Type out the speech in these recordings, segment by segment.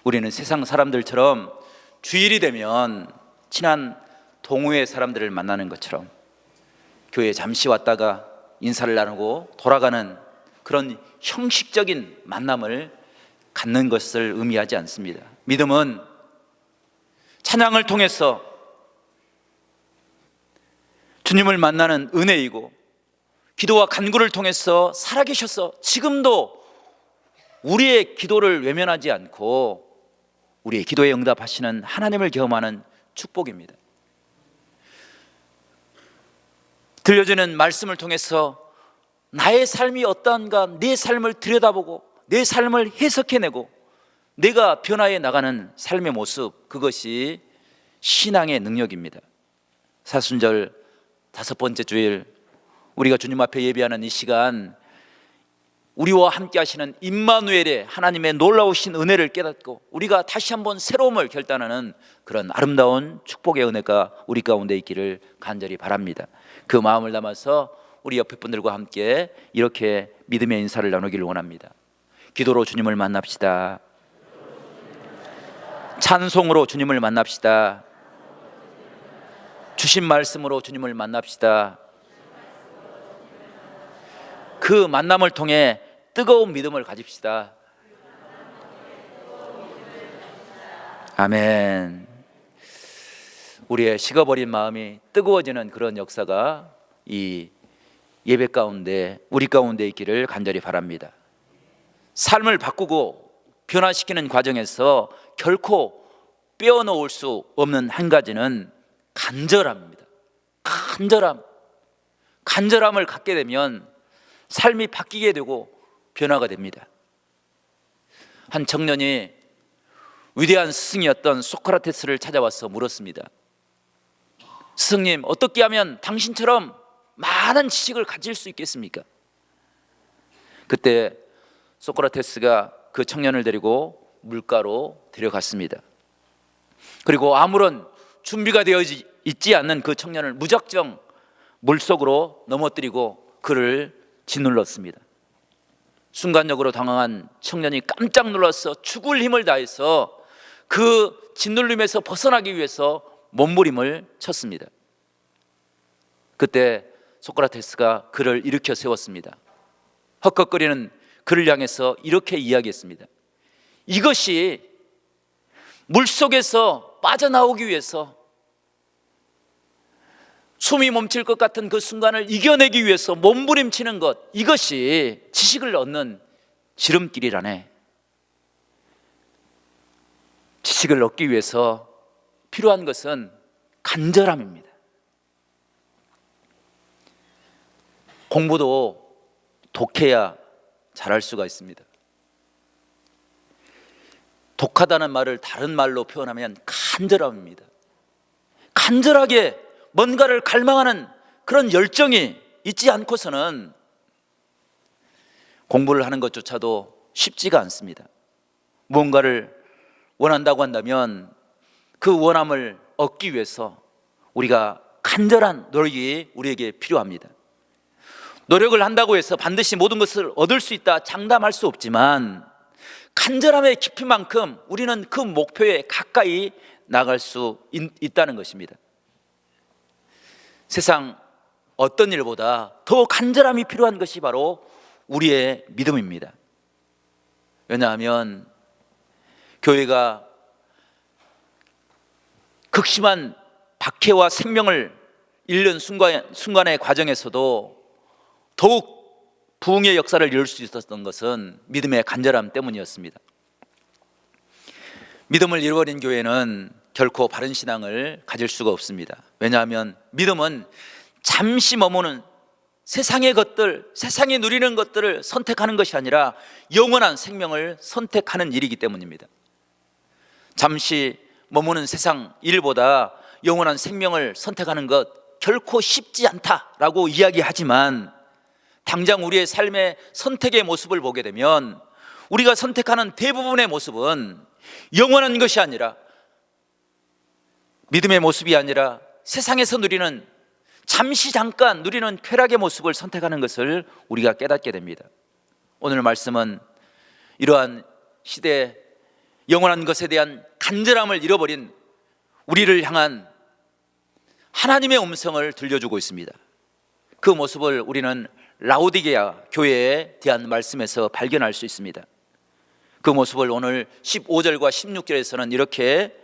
우리는 세상 사람들처럼 주일이 되면 친한 동호회 사람들을 만나는 것처럼 교회에 잠시 왔다가 인사를 나누고 돌아가는 그런 형식적인 만남을 갖는 것을 의미하지 않습니다. 믿음은 찬양을 통해서 주님을 만나는 은혜이고, 기도와 간구를 통해서 살아계셔서 지금도 우리의 기도를 외면하지 않고 우리의 기도에 응답하시는 하나님을 경험하는 축복입니다. 들려주는 말씀을 통해서 나의 삶이 어떠한가 내 삶을 들여다보고 내 삶을 해석해내고 내가 변화해 나가는 삶의 모습, 그것이 신앙의 능력입니다. 사순절 5번째 주일, 우리가 주님 앞에 예배하는 이 시간, 우리와 함께 하시는 임마누엘의 하나님의 놀라우신 은혜를 깨닫고 우리가 다시 한번 새로움을 결단하는 그런 아름다운 축복의 은혜가 우리 가운데 있기를 간절히 바랍니다. 그 마음을 담아서 우리 옆에 분들과 함께 이렇게 믿음의 인사를 나누기를 원합니다. 기도로 주님을 만납시다. 찬송으로 주님을 만납시다. 주신 말씀으로 주님을 만납시다. 그 만남을 통해 뜨거운 믿음을 가집시다. 아멘. 우리의 식어버린 마음이 뜨거워지는 그런 역사가 이 예배 가운데, 우리 가운데 있기를 간절히 바랍니다. 삶을 바꾸고 변화시키는 과정에서 결코 빼어놓을 수 없는 한 가지는 간절함입니다. 간절함을 갖게 되면 삶이 바뀌게 되고 변화가 됩니다. 한 청년이 위대한 스승이었던 소크라테스를 찾아와서 물었습니다. 스승님, 어떻게 하면 당신처럼 많은 지식을 가질 수 있겠습니까? 그때 소크라테스가 그 청년을 데리고 물가로 데려갔습니다. 그리고 아무런 준비가 되어 있지 않는 그 청년을 무작정 물속으로 넘어뜨리고 그를 짓눌렀습니다. 순간적으로 당황한 청년이 깜짝 놀라서 죽을 힘을 다해서 그 짓눌림에서 벗어나기 위해서 몸부림을 쳤습니다. 그때 소크라테스가 그를 일으켜 세웠습니다. 헉헉거리는 그를 향해서 이렇게 이야기했습니다. 이것이 물속에서 빠져나오기 위해서 숨이 멈출 것 같은 그 순간을 이겨내기 위해서 몸부림치는 것, 이것이 지식을 얻는 지름길이라네. 지식을 얻기 위해서 필요한 것은 간절함입니다. 공부도 독해야 잘할 수가 있습니다. 독하다는 말을 다른 말로 표현하면 간절함입니다. 간절하게 뭔가를 갈망하는 그런 열정이 있지 않고서는 공부를 하는 것조차도 쉽지가 않습니다. 무언가를 원한다고 한다면 그 원함을 얻기 위해서 우리가 간절한 노력이 우리에게 필요합니다. 노력을 한다고 해서 반드시 모든 것을 얻을 수 있다 장담할 수 없지만 간절함의 깊이만큼 우리는 그 목표에 가까이 나갈 수 있다는 것입니다. 세상 어떤 일보다 더 간절함이 필요한 것이 바로 우리의 믿음입니다. 왜냐하면 교회가 극심한 박해와 생명을 잃는 순간의 과정에서도 더욱 부흥의 역사를 이룰 수 있었던 것은 믿음의 간절함 때문이었습니다. 믿음을 잃어버린 교회는 결코 바른 신앙을 가질 수가 없습니다. 왜냐하면 믿음은 잠시 머무는 세상의 것들, 세상에 누리는 것들을 선택하는 것이 아니라 영원한 생명을 선택하는 일이기 때문입니다. 잠시 머무는 세상 일보다 영원한 생명을 선택하는 것 결코 쉽지 않다라고 이야기하지만 당장 우리의 삶의 선택의 모습을 보게 되면 우리가 선택하는 대부분의 모습은 영원한 것이 아니라, 믿음의 모습이 아니라 세상에서 누리는, 잠깐 누리는 쾌락의 모습을 선택하는 것을 우리가 깨닫게 됩니다. 오늘 말씀은 이러한 시대 영원한 것에 대한 간절함을 잃어버린 우리를 향한 하나님의 음성을 들려주고 있습니다. 그 모습을 우리는 라오디게아 교회에 대한 말씀에서 발견할 수 있습니다. 그 모습을 오늘 15절과 16절에서는 이렇게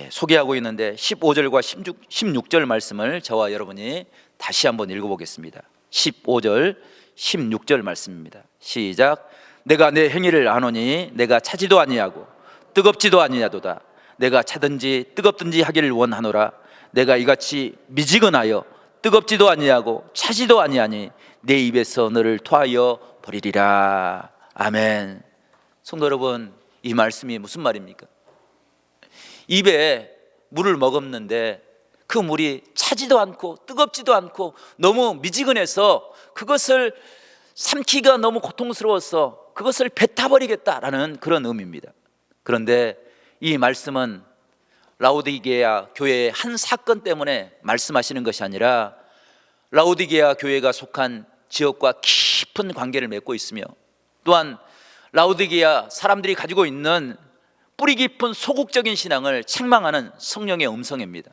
소개하고 있는데, 15절과 16절 말씀을 저와 여러분이 다시 한번 읽어보겠습니다. 15절 16절 말씀입니다. 시작. 내가 내 행위를 아노니 내가 차지도 아니하고 뜨겁지도 아니하도다. 내가 차든지 뜨겁든지 하기를 원하노라. 내가 이같이 미지근하여 뜨겁지도 아니하고 차지도 아니하니 내 입에서 너를 토하여 버리리라. 아멘. 성도 여러분, 이 말씀이 무슨 말입니까? 입에 물을 머금는데 그 물이 차지도 않고 뜨겁지도 않고 너무 미지근해서 그것을 삼키기가 너무 고통스러워서 그것을 뱉어버리겠다라는 그런 의미입니다. 그런데 이 말씀은 라오디게아 교회의 한 사건 때문에 말씀하시는 것이 아니라 라오디게아 교회가 속한 지역과 깊은 관계를 맺고 있으며, 또한 라오디게아 사람들이 가지고 있는 뿌리 깊은 소극적인 신앙을 책망하는 성령의 음성입니다.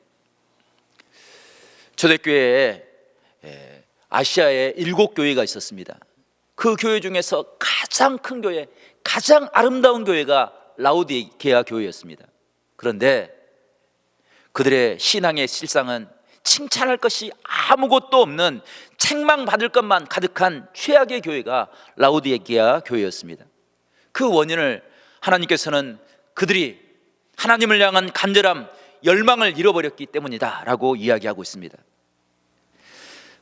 초대교회에 아시아에 7교회가 있었습니다. 그 교회 중에서 가장 큰 교회, 가장 아름다운 교회가 라오디게아 교회였습니다. 그런데 그들의 신앙의 실상은 칭찬할 것이 아무것도 없는 책망받을 것만 가득한 최악의 교회가 라오디게아 교회였습니다. 그 원인을 하나님께서는 그들이 하나님을 향한 간절함, 열망을 잃어버렸기 때문이다 라고 이야기하고 있습니다.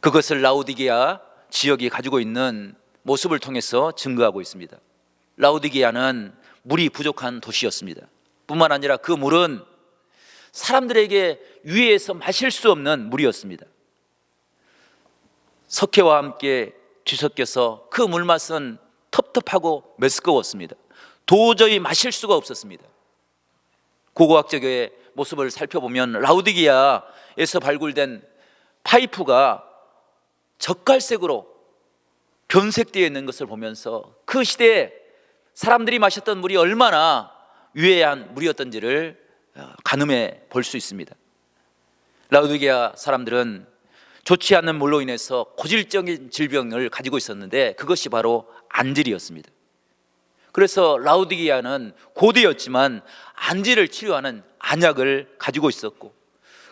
그것을 라오디게아 지역이 가지고 있는 모습을 통해서 증거하고 있습니다. 라오디게아는 물이 부족한 도시였습니다. 뿐만 아니라 그 물은 사람들에게 위에서 마실 수 없는 물이었습니다. 석회와 함께 뒤섞여서 그 물맛은 텁텁하고 메스꺼웠습니다. 도저히 마실 수가 없었습니다. 고고학적의 모습을 살펴보면 라오디게아에서 발굴된 파이프가 젓갈색으로 변색되어 있는 것을 보면서 그 시대에 사람들이 마셨던 물이 얼마나 유해한 물이었던지를 가늠해 볼 수 있습니다. 라오디게아 사람들은 좋지 않은 물로 인해서 고질적인 질병을 가지고 있었는데 그것이 바로 안질이었습니다. 그래서 라오디게아는 고대였지만 안질을 치료하는 안약을 가지고 있었고,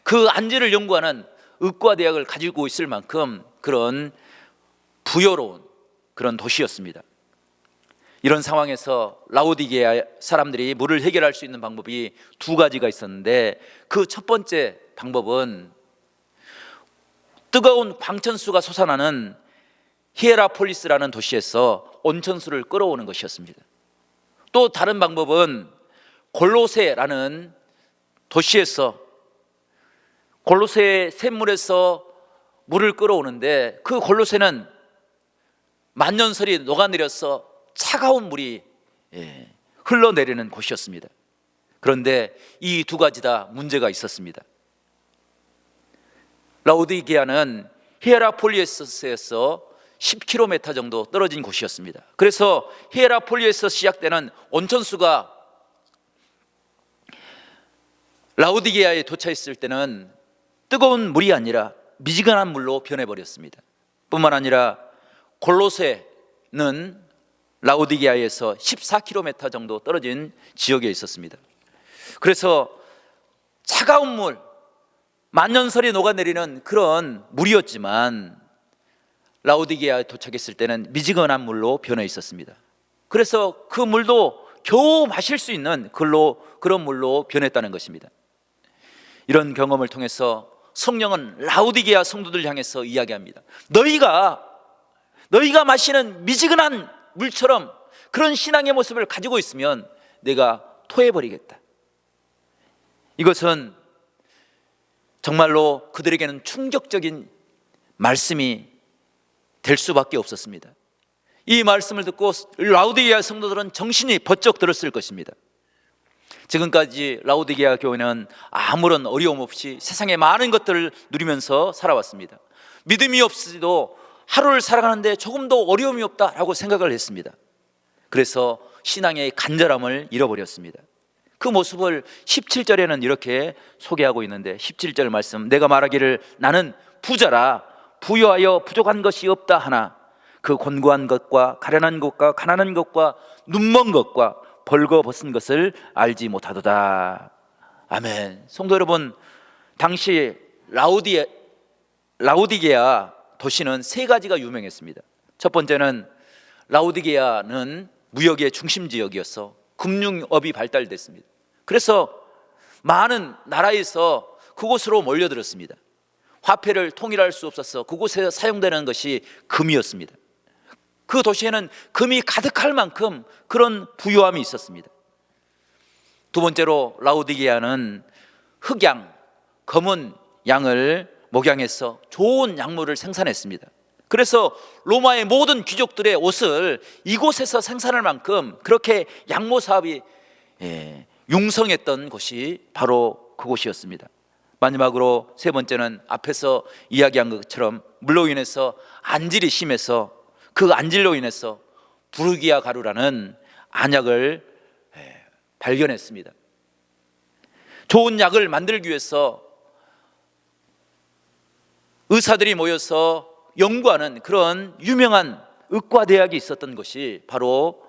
그 안질을 연구하는 의과대학을 가지고 있을 만큼 그런 부여로운 그런 도시였습니다. 이런 상황에서 라오디게아 사람들이 물을 해결할 수 있는 방법이 두 가지가 있었는데, 그 첫 번째 방법은 뜨거운 광천수가 솟아나는 히에라폴리스라는 도시에서 온천수를 끌어오는 것이었습니다. 또 다른 방법은 골로새라는 도시에서 골로새의 샘물에서 물을 끌어오는데, 그 골로새는 만년설이 녹아내려서 차가운 물이 흘러내리는 곳이었습니다. 그런데 이 두 가지 다 문제가 있었습니다. 라오디게아는 히에라폴리스에서 10km 정도 떨어진 곳이었습니다. 그래서 히에라폴리에서 시작되는 온천수가 라오디게아에 도착했을 때는 뜨거운 물이 아니라 미지근한 물로 변해버렸습니다. 뿐만 아니라 골로새는 라오디게아에서 14km 정도 떨어진 지역에 있었습니다. 그래서 차가운 물, 만년설이 녹아내리는 그런 물이었지만 라오디게아에 도착했을 때는 미지근한 물로 변해 있었습니다. 그래서 그 물도 겨우 마실 수 있는 그런 물로 변했다는 것입니다. 이런 경험을 통해서 성령은 라오디게아 성도들 향해서 이야기합니다. 너희가 마시는 미지근한 물처럼 그런 신앙의 모습을 가지고 있으면 내가 토해버리겠다. 이것은 정말로 그들에게는 충격적인 말씀이 될 수밖에 없었습니다. 이 말씀을 듣고 라오디게아 성도들은 정신이 번쩍 들었을 것입니다. 지금까지 라오디게아 교회는 아무런 어려움 없이 세상의 많은 것들을 누리면서 살아왔습니다. 믿음이 없이도 하루를 살아가는데 조금도 어려움이 없다라고 생각을 했습니다. 그래서 신앙의 간절함을 잃어버렸습니다. 그 모습을 17절에는 이렇게 소개하고 있는데, 17절 말씀, 내가 말하기를 나는 부자라 부유하여 부족한 것이 없다 하나 그 곤고한 것과 가련한 것과 가난한 것과 눈먼 것과 벌거벗은 것을 알지 못하도다. 아멘. 성도 여러분, 당시 라오디게아 도시는 세 가지가 유명했습니다. 첫 번째는 라오디게아는 무역의 중심 지역이어서 금융업이 발달됐습니다. 그래서 많은 나라에서 그곳으로 몰려들었습니다. 화폐를 통일할 수 없어서 그곳에 사용되는 것이 금이었습니다. 그 도시에는 금이 가득할 만큼 그런 부유함이 있었습니다. 두 번째로 라오디게아는 흑양, 검은 양을 목양해서 좋은 약물을 생산했습니다. 그래서 로마의 모든 귀족들의 옷을 이곳에서 생산할 만큼 그렇게 양모 사업이 융성했던 곳이 바로 그곳이었습니다. 마지막으로 세 번째는 앞에서 이야기한 것처럼 물로 인해서 안질이 심해서 그 안질로 인해서 부르기아 가루라는 안약을 발견했습니다. 좋은 약을 만들기 위해서 의사들이 모여서 연구하는 그런 유명한 의과대학이 있었던 곳이 바로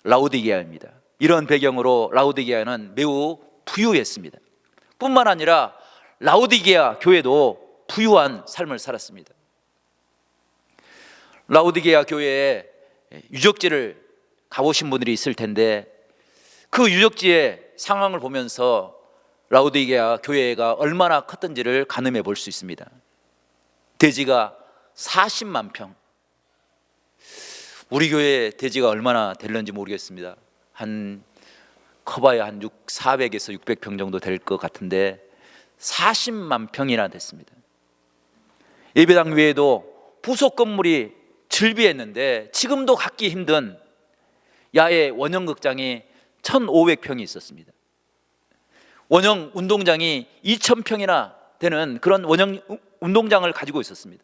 라오디게아입니다. 이런 배경으로 라오디게아는 매우 부유했습니다. 뿐만 아니라 라오디게아 교회도 부유한 삶을 살았습니다. 라오디게아 교회에 유적지를 가보신 분들이 있을 텐데, 그 유적지의 상황을 보면서 라오디게아 교회가 얼마나 컸던지를 가늠해 볼 수 있습니다. 대지가 40만 평. 우리 교회 대지가 얼마나 될는지 모르겠습니다. 커봐야 한 400에서 600평 정도 될 것 같은데 40만 평이나 됐습니다. 예배당 외에도 부속 건물이 즐비했는데 지금도 갖기 힘든 야외 원형극장이 1,500평이 있었습니다. 원형 운동장이 2,000평이나 되는 그런 원형 운동장을 가지고 있었습니다.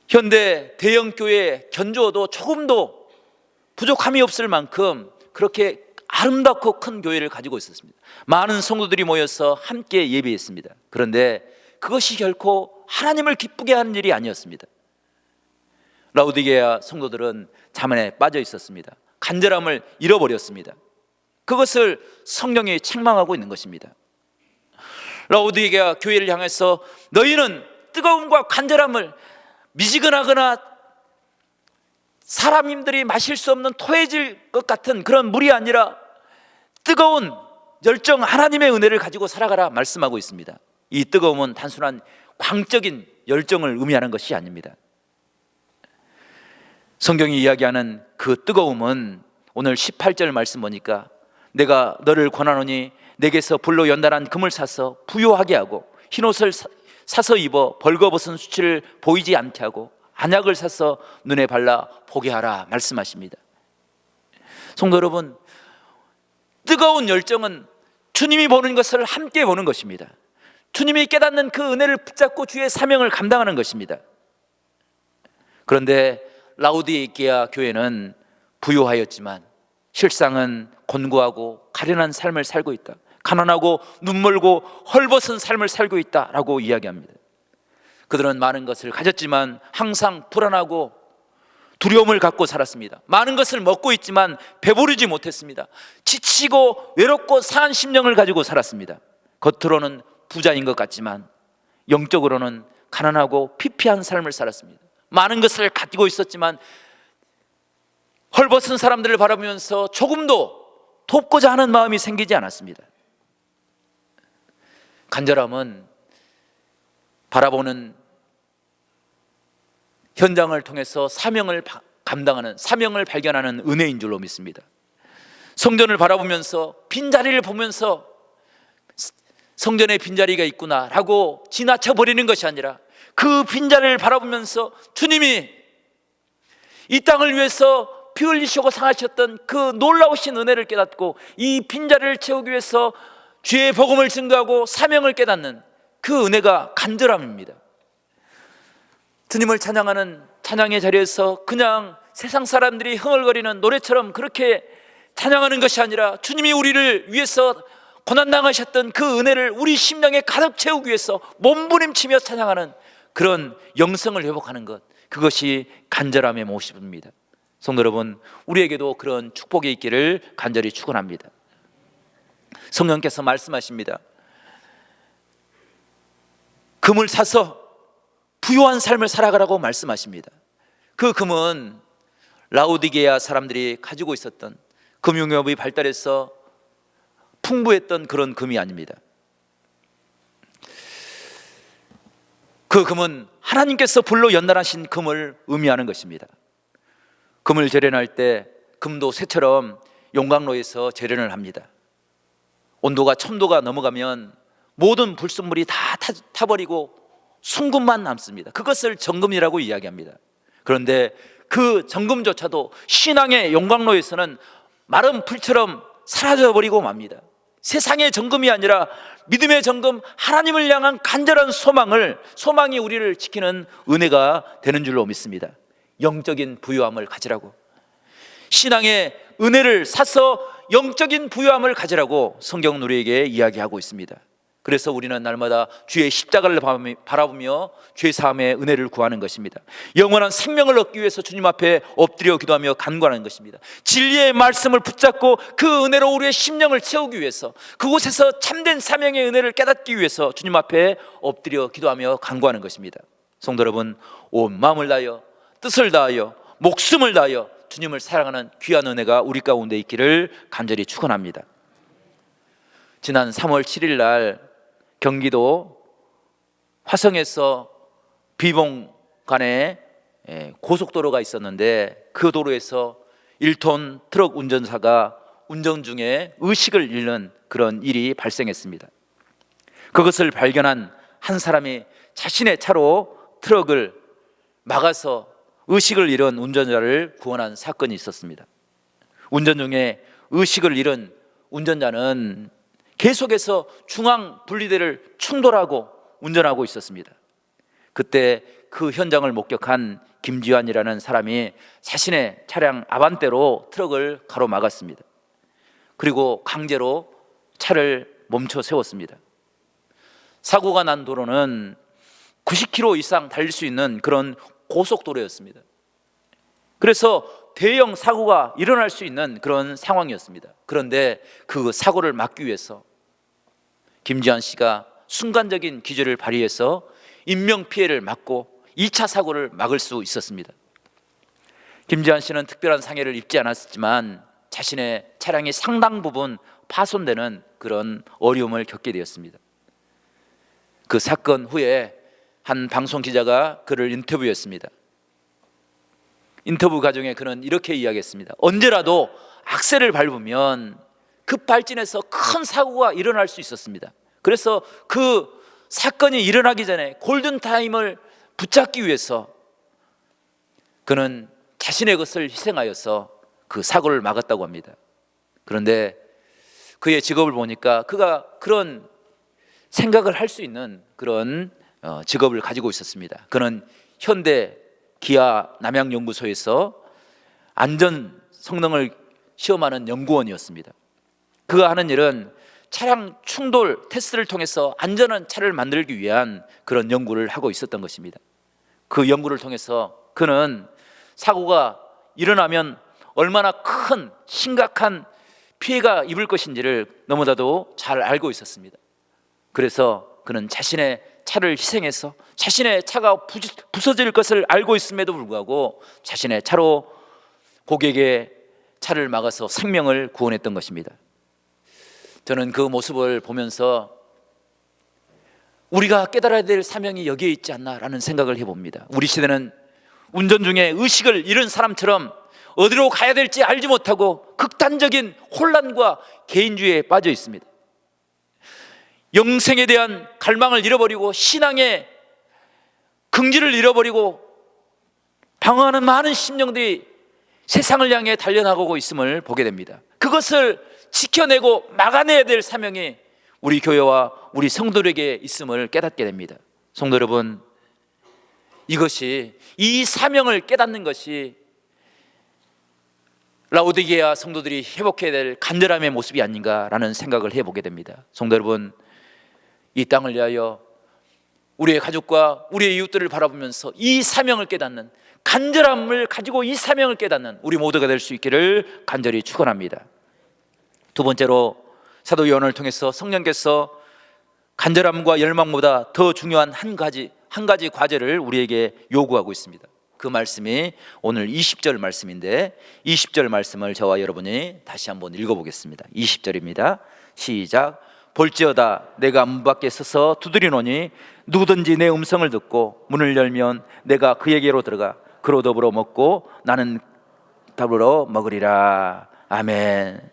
현대 대형 교회 견주어도 조금도 부족함이 없을 만큼 그렇게 아름답고 큰 교회를 가지고 있었습니다. 많은 성도들이 모여서 함께 예배했습니다. 그런데 그것이 결코 하나님을 기쁘게 하는 일이 아니었습니다. 라오디게아 성도들은 자만에 빠져 있었습니다. 간절함을 잃어버렸습니다. 그것을 성령이 책망하고 있는 것입니다. 라오디게아 교회를 향해서 너희는 뜨거움과 간절함을 미지근하거나 사람들이 마실 수 없는 토해질 것 같은 그런 물이 아니라 뜨거운 열정, 하나님의 은혜를 가지고 살아가라 말씀하고 있습니다. 이 뜨거움은 단순한 광적인 열정을 의미하는 것이 아닙니다. 성경이 이야기하는 그 뜨거움은 오늘 18절 말씀 보니까 내가 너를 권하노니 내게서 불로 연단한 금을 사서 부요하게 하고 흰옷을 사서 입어 벌거벗은 수치를 보이지 않게 하고 안약을 사서 눈에 발라 보게 하라 말씀하십니다. 성도 여러분, 뜨거운 열정은 주님이 보는 것을 함께 보는 것입니다. 주님이 깨닫는 그 은혜를 붙잡고 주의 사명을 감당하는 것입니다. 그런데 라오디게아 교회는 부유하였지만 실상은 곤고하고 가련한 삶을 살고 있다, 가난하고 눈멀고 헐벗은 삶을 살고 있다라고 이야기합니다. 그들은 많은 것을 가졌지만 항상 불안하고 두려움을 갖고 살았습니다. 많은 것을 먹고 있지만 배부르지 못했습니다. 지치고 외롭고 상한 심령을 가지고 살았습니다. 겉으로는 부자인 것 같지만 영적으로는 가난하고 피폐한 삶을 살았습니다. 많은 것을 가지고 있었지만 헐벗은 사람들을 바라보면서 조금도 돕고자 하는 마음이 생기지 않았습니다. 간절함은 바라보는 현장을 통해서 사명을 감당하는, 사명을 발견하는 은혜인 줄로 믿습니다. 성전을 바라보면서 빈자리를 보면서 성전에 빈자리가 있구나라고 지나쳐 버리는 것이 아니라 그 빈자리를 바라보면서 주님이 이 땅을 위해서 피 흘리시고 상하셨던 그 놀라우신 은혜를 깨닫고 이 빈자리를 채우기 위해서 주의 복음을 증거하고 사명을 깨닫는 그 은혜가 간절함입니다. 주님을 찬양하는 찬양의 자리에서 그냥 세상 사람들이 흥얼거리는 노래처럼 그렇게 찬양하는 것이 아니라 주님이 우리를 위해서 고난당하셨던 그 은혜를 우리 심령에 가득 채우기 위해서 몸부림치며 찬양하는 그런 영성을 회복하는 것, 그것이 간절함의 모습입니다. 성도 여러분, 우리에게도 그런 축복이 있기를 간절히 축원합니다. 성령께서 말씀하십니다. 금을 사서 부유한 삶을 살아가라고 말씀하십니다. 그 금은 라오디게아 사람들이 가지고 있었던, 금융업이 발달해서 풍부했던 그런 금이 아닙니다. 그 금은 하나님께서 불로 연단하신 금을 의미하는 것입니다. 금을 재련할 때 금도 쇠처럼 용광로에서 재련을 합니다. 온도가 1000도가 넘어가면 모든 불순물이 다 타버리고 순금만 남습니다. 그것을 정금이라고 이야기합니다. 그런데 그 정금조차도 신앙의 용광로에서는 마른 풀처럼 사라져버리고 맙니다. 세상의 정금이 아니라 믿음의 정금, 하나님을 향한 간절한 소망이 우리를 지키는 은혜가 되는 줄로 믿습니다. 영적인 부유함을 가지라고, 신앙의 은혜를 사서 영적인 부유함을 가지라고 성경은 우리에게 이야기하고 있습니다. 그래서 우리는 날마다 주의 십자가를 바라보며 죄사함의 은혜를 구하는 것입니다. 영원한 생명을 얻기 위해서 주님 앞에 엎드려 기도하며 간구하는 것입니다. 진리의 말씀을 붙잡고 그 은혜로 우리의 심령을 채우기 위해서, 그곳에서 참된 사명의 은혜를 깨닫기 위해서 주님 앞에 엎드려 기도하며 간구하는 것입니다. 성도 여러분, 온 마음을 다하여, 뜻을 다하여, 목숨을 다하여 주님을 사랑하는 귀한 은혜가 우리 가운데 있기를 간절히 축원합니다. 지난 3월 7일 날 경기도 화성에서 비봉 간에 고속도로가 있었는데, 그 도로에서 1톤 트럭 운전사가 운전 중에 의식을 잃는 그런 일이 발생했습니다. 그것을 발견한 한 사람이 자신의 차로 트럭을 막아서 의식을 잃은 운전자를 구원한 사건이 있었습니다. 운전 중에 의식을 잃은 운전자는 계속해서 중앙 분리대를 충돌하고 운전하고 있었습니다. 그때 그 현장을 목격한 김지환이라는 사람이 자신의 차량 아반떼로 트럭을 가로막았습니다. 그리고 강제로 차를 멈춰 세웠습니다. 사고가 난 도로는 90km 이상 달릴 수 있는 그런 고속도로였습니다. 그래서 대형 사고가 일어날 수 있는 그런 상황이었습니다. 그런데 그 사고를 막기 위해서 김지환 씨가 순간적인 기절을 발휘해서 인명피해를 막고 2차 사고를 막을 수 있었습니다. 김지환 씨는 특별한 상해를 입지 않았지만 자신의 차량이 상당 부분 파손되는 그런 어려움을 겪게 되었습니다. 그 사건 후에 한 방송 기자가 그를 인터뷰했습니다. 인터뷰 과정에 그는 이렇게 이야기했습니다. 언제라도 악셀을 밟으면 급발진해서 큰 사고가 일어날 수 있었습니다. 그래서 그 사건이 일어나기 전에 골든타임을 붙잡기 위해서 그는 자신의 것을 희생하여서 그 사고를 막았다고 합니다. 그런데 그의 직업을 보니까 그가 그런 생각을 할 수 있는 그런 직업을 가지고 있었습니다. 그는 현대 기아 남양연구소에서 안전 성능을 시험하는 연구원이었습니다. 그가 하는 일은 차량 충돌 테스트를 통해서 안전한 차를 만들기 위한 그런 연구를 하고 있었던 것입니다. 그 연구를 통해서 그는 사고가 일어나면 얼마나 큰 심각한 피해가 입을 것인지를 너무나도 잘 알고 있었습니다. 그래서 그는 자신의 차를 희생해서 자신의 차가 부서질 것을 알고 있음에도 불구하고 자신의 차로 고객의 차를 막아서 생명을 구원했던 것입니다. 저는 그 모습을 보면서 우리가 깨달아야 될 사명이 여기에 있지 않나라는 생각을 해봅니다. 우리 시대는 운전 중에 의식을 잃은 사람처럼 어디로 가야 될지 알지 못하고 극단적인 혼란과 개인주의에 빠져 있습니다. 영생에 대한 갈망을 잃어버리고 신앙의 긍지를 잃어버리고 방황하는 많은 심령들이 세상을 향해 달려나가고 있음을 보게 됩니다. 그것을 지켜내고 막아내야 될 사명이 우리 교회와 우리 성도들에게 있음을 깨닫게 됩니다. 성도 여러분, 이 사명을 깨닫는 것이 라오디게아 성도들이 회복해야 될 간절함의 모습이 아닌가라는 생각을 해보게 됩니다. 성도 여러분, 이 땅을 위하여 우리의 가족과 우리의 이웃들을 바라보면서 이 사명을 깨닫는, 간절함을 가지고 이 사명을 깨닫는 우리 모두가 될 수 있기를 간절히 축원합니다. 두 번째로, 사도 요한을 통해서 성령께서 간절함과 열망보다 더 중요한 한 가지 과제를 우리에게 요구하고 있습니다. 그 말씀이 오늘 20절 말씀인데, 20절 말씀을 저와 여러분이 다시 한번 읽어보겠습니다. 20절입니다. 시작. 볼지어다 내가 문 밖에 서서 두드리노니 누구든지 내 음성을 듣고 문을 열면 내가 그에게로 들어가 그로 더불어 먹고 나는 더불어 먹으리라. 아멘.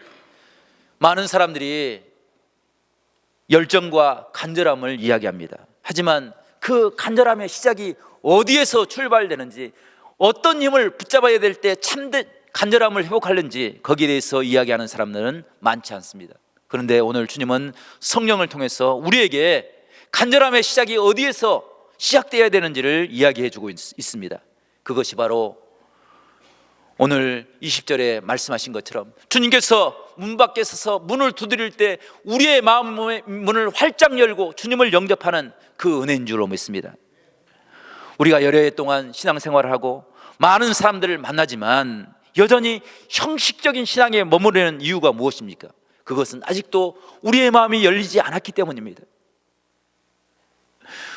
많은 사람들이 열정과 간절함을 이야기합니다. 하지만 그 간절함의 시작이 어디에서 출발되는지, 어떤 힘을 붙잡아야 될 때 참된 간절함을 회복하는지, 거기에 대해서 이야기하는 사람들은 많지 않습니다. 그런데 오늘 주님은 성령을 통해서 우리에게 간절함의 시작이 어디에서 시작되어야 되는지를 이야기해 주고 있습니다. 그것이 바로 오늘 20절에 말씀하신 것처럼 주님께서 문 밖에 서서 문을 두드릴 때 우리의 마음의 문을 활짝 열고 주님을 영접하는 그 은혜인 줄로 믿습니다. 우리가 여러 해 동안 신앙생활을 하고 많은 사람들을 만나지만 여전히 형식적인 신앙에 머무르는 이유가 무엇입니까? 그것은 아직도 우리의 마음이 열리지 않았기 때문입니다.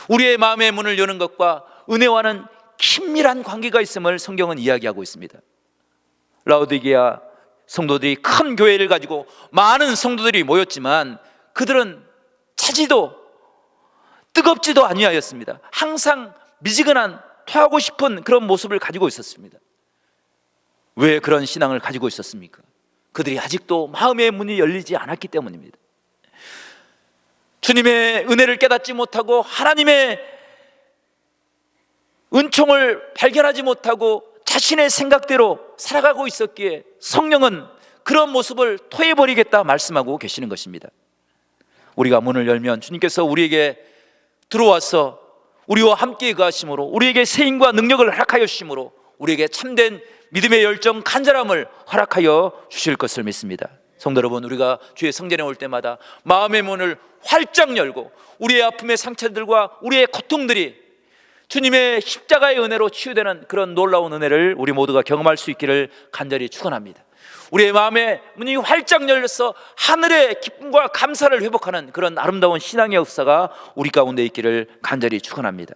우리의 마음의 문을 여는 것과 은혜와는 긴밀한 관계가 있음을 성경은 이야기하고 있습니다. 라오디게아 성도들이 큰 교회를 가지고 많은 성도들이 모였지만 그들은 차지도 뜨겁지도 아니하였습니다. 항상 미지근한, 토하고 싶은 그런 모습을 가지고 있었습니다. 왜 그런 신앙을 가지고 있었습니까? 그들이 아직도 마음의 문이 열리지 않았기 때문입니다. 주님의 은혜를 깨닫지 못하고 하나님의 은총을 발견하지 못하고 자신의 생각대로 살아가고 있었기에 성령은 그런 모습을 토해버리겠다 말씀하고 계시는 것입니다. 우리가 문을 열면 주님께서 우리에게 들어와서 우리와 함께 거하심으로, 우리에게 세임과 능력을 허락하여 주심으로 우리에게 참된 믿음의 열정, 간절함을 허락하여 주실 것을 믿습니다. 성도 여러분, 우리가 주의 성전에 올 때마다 마음의 문을 활짝 열고 우리의 아픔의 상처들과 우리의 고통들이 주님의 십자가의 은혜로 치유되는 그런 놀라운 은혜를 우리 모두가 경험할 수 있기를 간절히 축원합니다. 우리의 마음의 문이 활짝 열려서 하늘의 기쁨과 감사를 회복하는 그런 아름다운 신앙의 역사가 우리 가운데 있기를 간절히 축원합니다.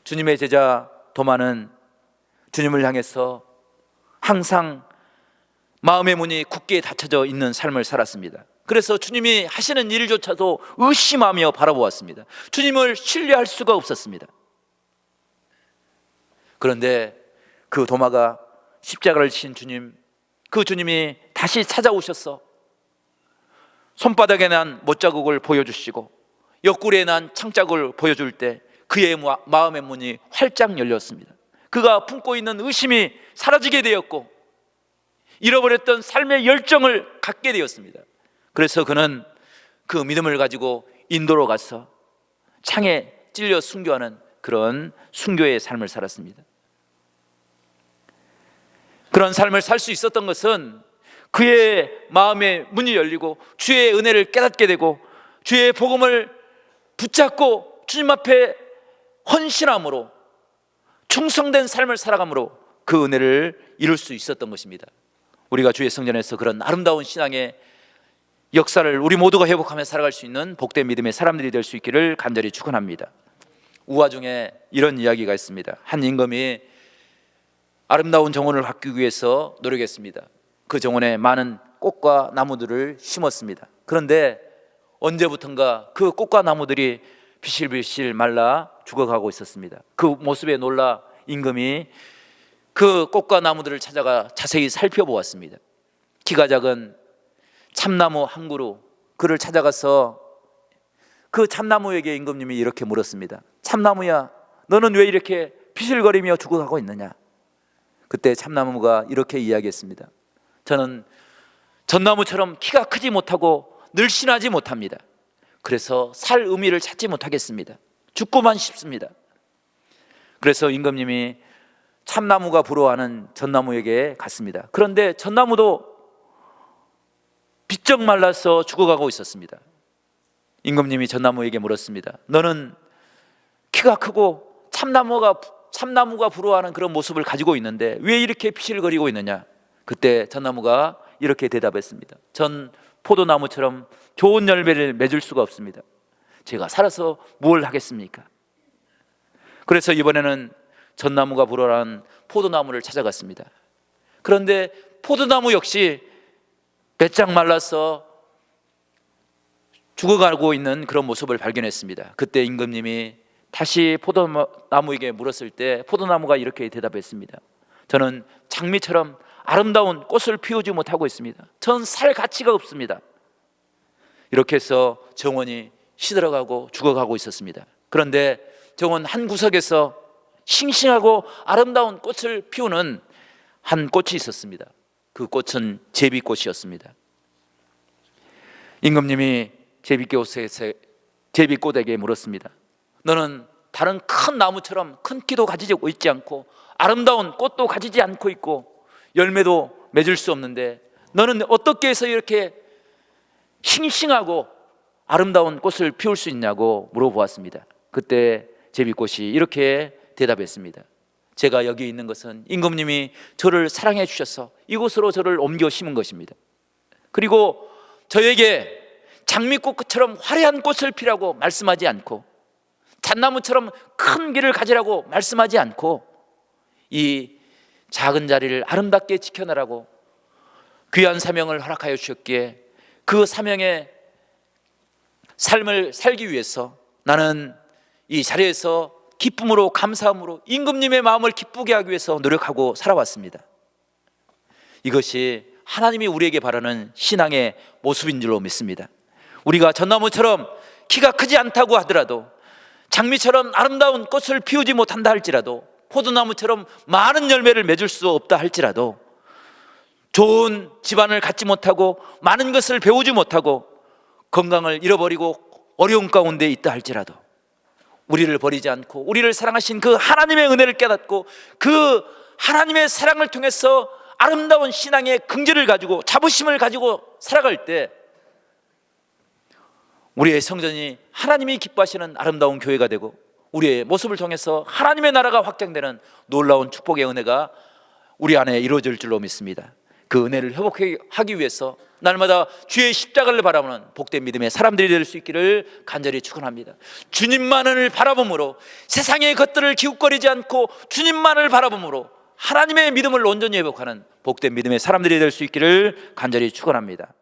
주님의 제자 도마는 주님을 향해서 항상 마음의 문이 굳게 닫혀져 있는 삶을 살았습니다. 그래서 주님이 하시는 일조차도 의심하며 바라보았습니다. 주님을 신뢰할 수가 없었습니다. 그런데 그 도마가 십자가를 친 주님, 그 주님이 다시 찾아오셔서 손바닥에 난 못자국을 보여주시고 옆구리에 난 창자국을 보여줄 때 그의 마음의 문이 활짝 열렸습니다. 그가 품고 있는 의심이 사라지게 되었고 잃어버렸던 삶의 열정을 갖게 되었습니다. 그래서 그는 그 믿음을 가지고 인도로 가서 창에 찔려 순교하는 그런 순교의 삶을 살았습니다. 그런 삶을 살 수 있었던 것은 그의 마음의 문이 열리고 주의 은혜를 깨닫게 되고 주의 복음을 붙잡고 주님 앞에 헌신함으로 충성된 삶을 살아감으로 그 은혜를 이룰 수 있었던 것입니다. 우리가 주의 성전에서 그런 아름다운 신앙의 역사를 우리 모두가 회복하며 살아갈 수 있는 복된 믿음의 사람들이 될 수 있기를 간절히 축원합니다. 우화 중에 이런 이야기가 있습니다. 한 임금이 아름다운 정원을 가꾸기 위해서 노력했습니다. 그 정원에 많은 꽃과 나무들을 심었습니다. 그런데 언제부턴가 그 꽃과 나무들이 비실비실 말라 죽어가고 있었습니다. 그 모습에 놀라 임금이 그 꽃과 나무들을 찾아가 자세히 살펴보았습니다. 키가 작은 참나무 한 그루, 그를 찾아가서 그 참나무에게 임금님이 이렇게 물었습니다. 참나무야, 너는 왜 이렇게 비실거리며 죽어가고 있느냐? 그때 참나무가 이렇게 이야기했습니다. 저는 전나무처럼 키가 크지 못하고 늘씬하지 못합니다. 그래서 살 의미를 찾지 못하겠습니다. 죽고만 싶습니다. 그래서 임금님이 참나무가 부러워하는 전나무에게 갔습니다. 그런데 전나무도 비쩍 말라서 죽어가고 있었습니다. 임금님이 전나무에게 물었습니다. 너는 키가 크고 참나무가 부러워하는 그런 모습을 가지고 있는데 왜 이렇게 피실거리고 있느냐? 그때 전나무가 이렇게 대답했습니다. 전 포도나무처럼 좋은 열매를 맺을 수가 없습니다. 제가 살아서 뭘 하겠습니까? 그래서 이번에는 전나무가 부러워하는 포도나무를 찾아갔습니다. 그런데 포도나무 역시 배짱 말라서 죽어가고 있는 그런 모습을 발견했습니다. 그때 임금님이 다시 포도나무에게 물었을 때 포도나무가 이렇게 대답했습니다. 저는 장미처럼 아름다운 꽃을 피우지 못하고 있습니다. 전 살 가치가 없습니다. 이렇게 해서 정원이 시들어가고 죽어가고 있었습니다. 그런데 정원 한 구석에서 싱싱하고 아름다운 꽃을 피우는 한 꽃이 있었습니다. 그 꽃은 제비꽃이었습니다. 임금님이 제비꽃에게 물었습니다. 너는 다른 큰 나무처럼 큰 키도 가지고 있지 않고 아름다운 꽃도 가지지 않고 있고 열매도 맺을 수 없는데 너는 어떻게 해서 이렇게 싱싱하고 아름다운 꽃을 피울 수 있냐고 물어보았습니다. 그때 제비꽃이 이렇게 대답했습니다. 제가 여기 있는 것은 임금님이 저를 사랑해 주셔서 이곳으로 저를 옮겨 심은 것입니다. 그리고 저에게 장미꽃처럼 화려한 꽃을 피라고 말씀하지 않고 잣나무처럼 큰 길을 가지라고 말씀하지 않고 이 작은 자리를 아름답게 지켜내라고 귀한 사명을 허락하여 주셨기에 그 사명의 삶을 살기 위해서 나는 이 자리에서 기쁨으로 감사함으로 임금님의 마음을 기쁘게 하기 위해서 노력하고 살아왔습니다. 이것이 하나님이 우리에게 바라는 신앙의 모습인 줄로 믿습니다. 우리가 전나무처럼 키가 크지 않다고 하더라도 장미처럼 아름다운 꽃을 피우지 못한다 할지라도 포도나무처럼 많은 열매를 맺을 수 없다 할지라도 좋은 집안을 갖지 못하고 많은 것을 배우지 못하고 건강을 잃어버리고 어려운 가운데 있다 할지라도 우리를 버리지 않고 우리를 사랑하신 그 하나님의 은혜를 깨닫고 그 하나님의 사랑을 통해서 아름다운 신앙의 긍지를 가지고 자부심을 가지고 살아갈 때 우리의 성전이 하나님이 기뻐하시는 아름다운 교회가 되고 우리의 모습을 통해서 하나님의 나라가 확장되는 놀라운 축복의 은혜가 우리 안에 이루어질 줄로 믿습니다. 그 은혜를 회복하기 위해서 날마다 주의 십자가를 바라보는 복된 믿음의 사람들이 될 수 있기를 간절히 축원합니다. 주님만을 바라봄으로 세상의 것들을 기웃거리지 않고 주님만을 바라봄으로 하나님의 믿음을 온전히 회복하는 복된 믿음의 사람들이 될 수 있기를 간절히 축원합니다.